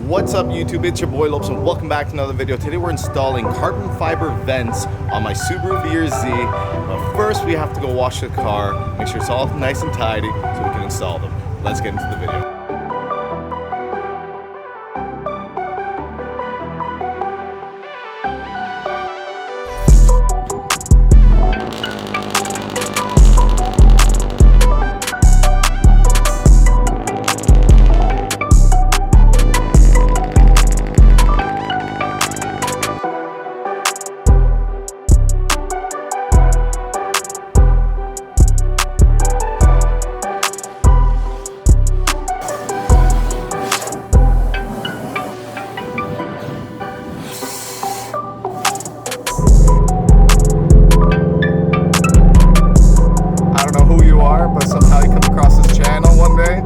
What's up YouTube, it's your boy Lowpes and welcome back to another video. Today we're installing carbon fiber vents on my Subaru BRZ. But first we have to go wash the car, make sure it's all nice and tidy so we can install them. Let's get into the video. But somehow you come across this channel one day.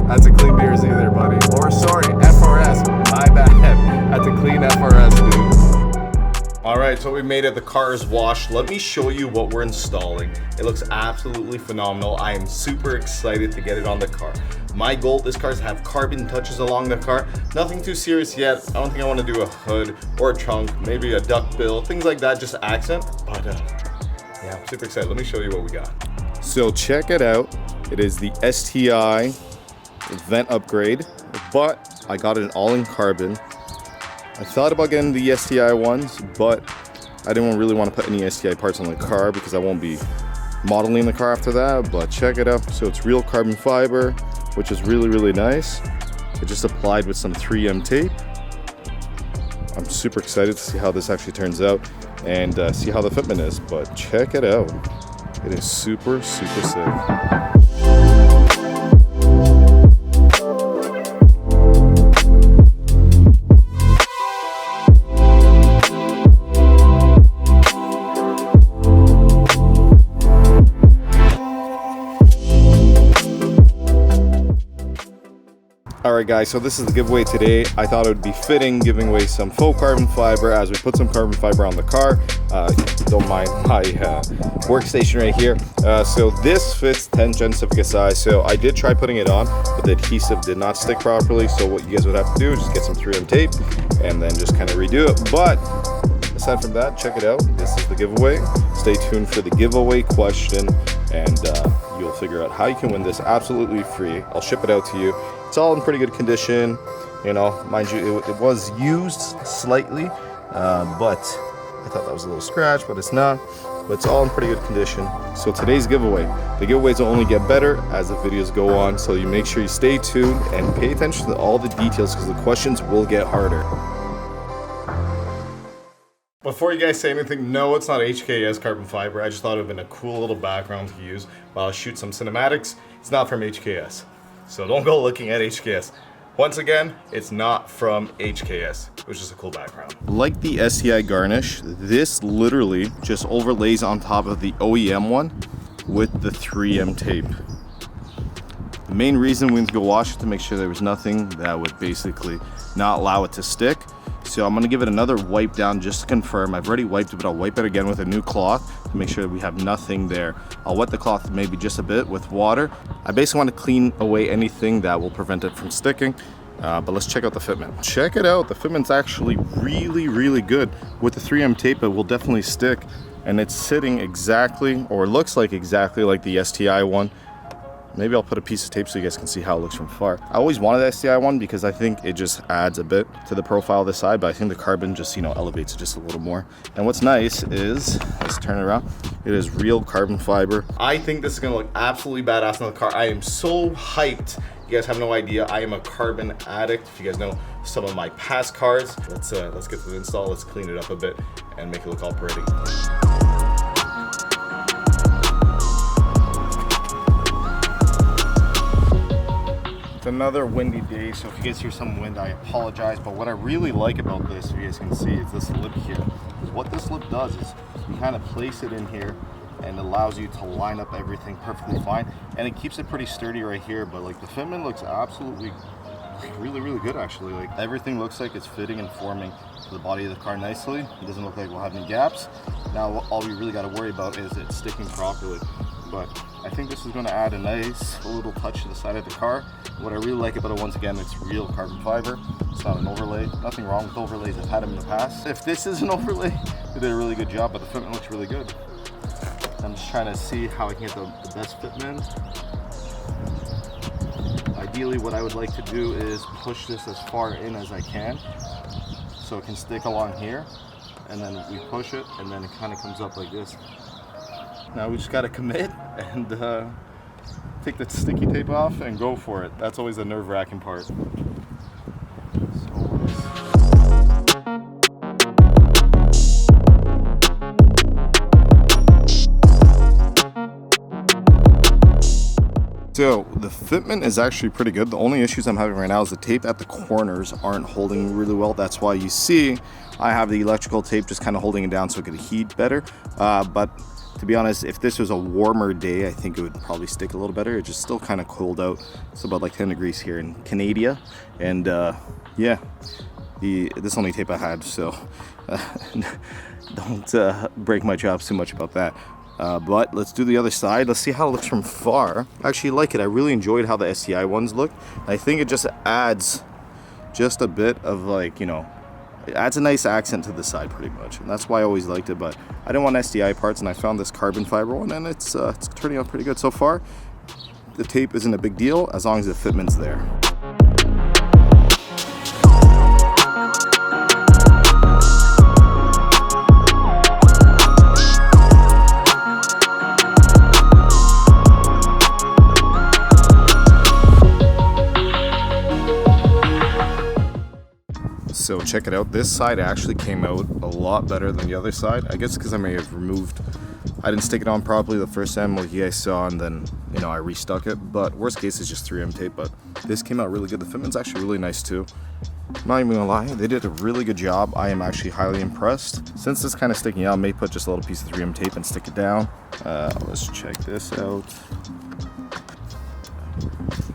That's a clean BRZ there, buddy. Or sorry, FRS. My bad. That's a clean FRS, dude. Alright, so we made it. The car is washed. Let me show you what we're installing. It looks absolutely phenomenal. I am super excited to get it on the car. My goal with this car is to have carbon touches along the car. Nothing too serious yet. I don't think I want to do a hood or a trunk, maybe a duckbill, things like that, just accent. But yeah, I'm super excited. Let me show you what we got. So check it out. It is the STI vent upgrade, but I got it all in carbon. I thought about getting the STI ones, but I didn't really want to put any STI parts on the car because I won't be modeling the car after that. But check it out. So it's real carbon fiber, which is really nice. It just applied with some 3M tape. I'm super excited to see how this actually turns out and see how the fitment is, but check it out. It is super sick. Alright guys, so this is the giveaway today. I thought it would be fitting giving away some faux carbon fiber as we put some carbon fiber on the car. Don't mind my workstation right here. So this fits 10 Gen Civica size. So I did try putting it on, but the adhesive did not stick properly. So what you guys would have to do is just get some 3M tape and then just kind of redo it. But aside from that, check it out. This is the giveaway. Stay tuned for the giveaway question and you'll figure out how you can win this absolutely free. I'll ship it out to you. It's all in pretty good condition, you know, mind you, it was used slightly, but I thought that was a little scratch, but it's not. But it's all in pretty good condition. So today's giveaway, the giveaways will only get better as the videos go on, so you make sure you stay tuned and pay attention to all the details because the questions will get harder. Before you guys say anything, no, it's not HKS carbon fiber. I just thought it would have been a cool little background to use while I shoot some cinematics. It's not from HKS. So don't go looking at HKS. Once again, it's not from HKS. It was just a cool background. Like the STI garnish, this literally just overlays on top of the OEM one with the 3M tape. The main reason we went to go wash it to make sure there was nothing that would basically not allow it to stick. So I'm gonna give it another wipe down just to confirm. I've already wiped it, but I'll wipe it again with a new cloth to make sure that we have nothing there. I'll wet the cloth maybe just a bit with water. I basically want to clean away anything that will prevent it from sticking. But let's check out the fitment. Check it out, the fitment's actually really good. With the 3M tape, it will definitely stick. And it's sitting exactly, or looks like exactly like the STI one. Maybe I'll put a piece of tape so you guys can see how it looks from far. I always wanted the STI one because I think it just adds a bit to the profile of the side, but I think the carbon just, you know, elevates it just a little more. And what's nice is, let's turn it around, it is real carbon fiber. I think this is gonna look absolutely badass on the car. I am so hyped. You guys have no idea, I am a carbon addict. If you guys know some of my past cars, let's get to the install, let's clean it up a bit and make it look all pretty. It's another windy day, so if you guys hear some wind, I apologize. But what I really like about this, if you guys can see, is this lip here. What this lip does is you kind of place it in here and allows you to line up everything perfectly fine. And it keeps it pretty sturdy right here, but like the fitment looks absolutely really good actually. Like everything looks like it's fitting and forming to the body of the car nicely. It doesn't look like we'll have any gaps. Now all we really got to worry about is it sticking properly. but I think this is going to add a nice little touch to the side of the car. What I really like about it, once again, it's real carbon fiber. It's not an overlay. Nothing wrong with overlays. I've had them in the past. If this is an overlay, they did a really good job, but the fitment looks really good. I'm just trying to see how I can get the best fitment. Ideally, what I would like to do is push this as far in as I can so it can stick along here, and then we push it, and then it kind of comes up like this. Now we just got to commit and take the sticky tape off and go for it. That's always the nerve-wracking part. So the fitment is actually pretty good. The only issues I'm having right now is the tape at the corners aren't holding really well. That's why you see I have the electrical tape just kind of holding it down so it could heat better. But to be honest, if this was a warmer day, I think it would probably stick a little better. It's just still kind of cold out. It's about like 10 degrees here in Canada. And yeah, this only tape I had, so don't break my chops too much about that. But let's do the other side. Let's see how it looks from far. I actually like it. I really enjoyed how the STI ones look. I think it just adds just a bit of, like, you know, it adds a nice accent to the side pretty much. And that's why I always liked it. But I didn't want STI parts, and I found this carbon fiber one, and it's turning out pretty good so far. The tape isn't a big deal as long as the fitment's there. So check it out, this side actually came out a lot better than the other side. I guess because I may have I didn't stick it on properly the first time like you guys saw, and then, you know, I restuck it. But worst case is just 3M tape, but this came out really good. The fitment's actually really nice too. I'm not even gonna lie, they did a really good job. I am actually highly impressed. Since it's kind of sticking out, I may put just a little piece of 3M tape and stick it down. Let's check this out.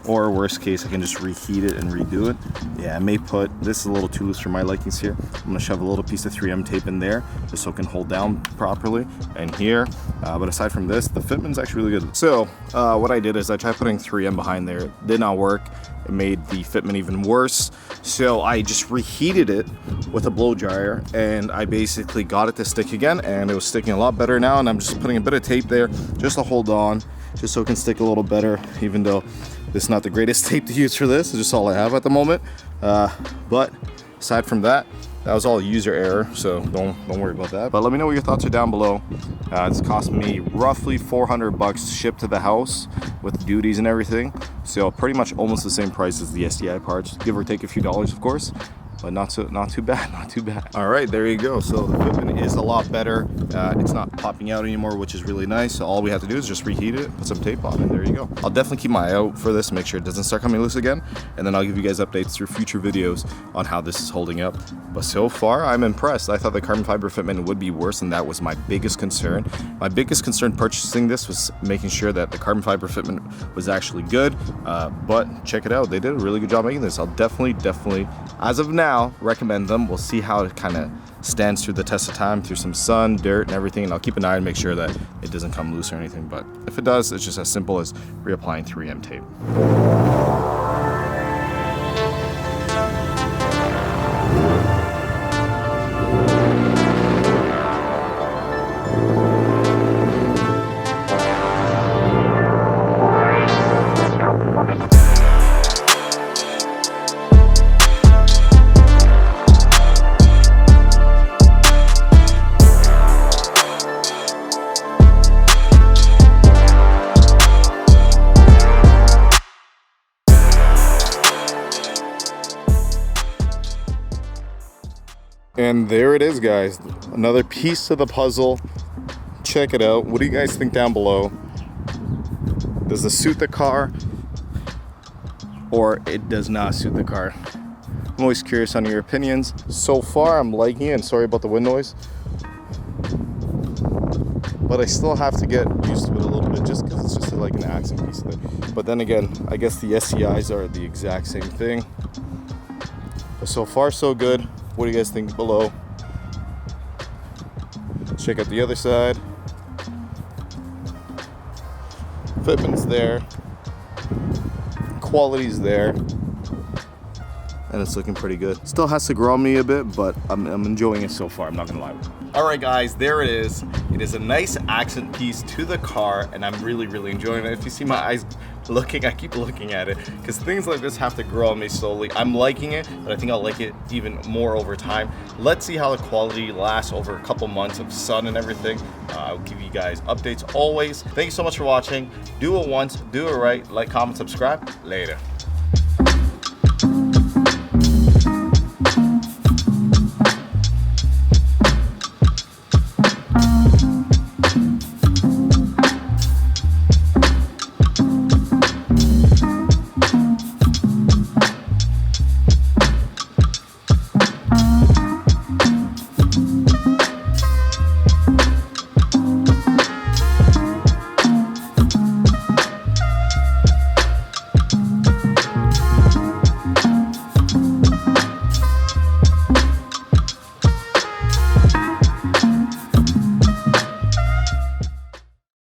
Or worst case, I can just reheat it and redo it. Yeah, I may put, this is a little too loose for my likings here. I'm gonna shove a little piece of 3M tape in there just so it can hold down properly. And here, but aside from this, the fitment's actually really good. So what I did is I tried putting 3M behind there. It did not work. It made the fitment even worse. So I just reheated it with a blow dryer, and I basically got it to stick again, and it was sticking a lot better now. And I'm just putting a bit of tape there just to hold on, just so it can stick a little better, even though this is not the greatest tape to use for this. It's just all I have at the moment. But aside from that, that was all user error, so don't worry about that. But let me know what your thoughts are down below. This cost me roughly $400 shipped to the house with duties and everything. So pretty much almost the same price as the STI parts, give or take a few dollars, of course. But not too bad, not too bad. All right, there you go. So the fitment is a lot better. It's not popping out anymore, which is really nice. So all we have to do is just reheat it, put some tape on, and there you go. I'll definitely keep my eye out for this, make sure it doesn't start coming loose again, and then I'll give you guys updates through future videos on how this is holding up. But so far, I'm impressed. I thought the carbon fiber fitment would be worse, and that was my biggest concern. My biggest concern purchasing this was making sure that the carbon fiber fitment was actually good. But check it out, they did a really good job making this. I'll definitely, as of now, recommend them. We'll see how it kind of stands through the test of time, through some sun, dirt, and everything, and I'll keep an eye and make sure that it doesn't come loose or anything. But if it does, it's just as simple as reapplying 3M tape. And there it is, guys, another piece of the puzzle. Check it out. What do you guys think down below? Does this suit the car, or it does not suit the car? I'm always curious on your opinions. So far I'm liking it, and sorry about the wind noise, but I still have to get used to it a little bit, just because it's just like an accent piece of it. But then again, I guess the STIs are the exact same thing. But so far so good. What do you guys think below? Let's check out the other side. Fitment's there. Quality's there. And it's looking pretty good. Still has to grow on me a bit, but I'm enjoying it so far, I'm not gonna lie. All right guys, there it is. It is a nice accent piece to the car, and I'm really enjoying it. If you see my eyes looking, I keep looking at it, because things like this have to grow on me slowly. I'm liking it, but I think I'll like it even more over time. Let's see how the quality lasts over a couple months of sun and everything. I'll give you guys updates always. Thank you so much for watching. Do it once, do it right, like, comment, subscribe. Later.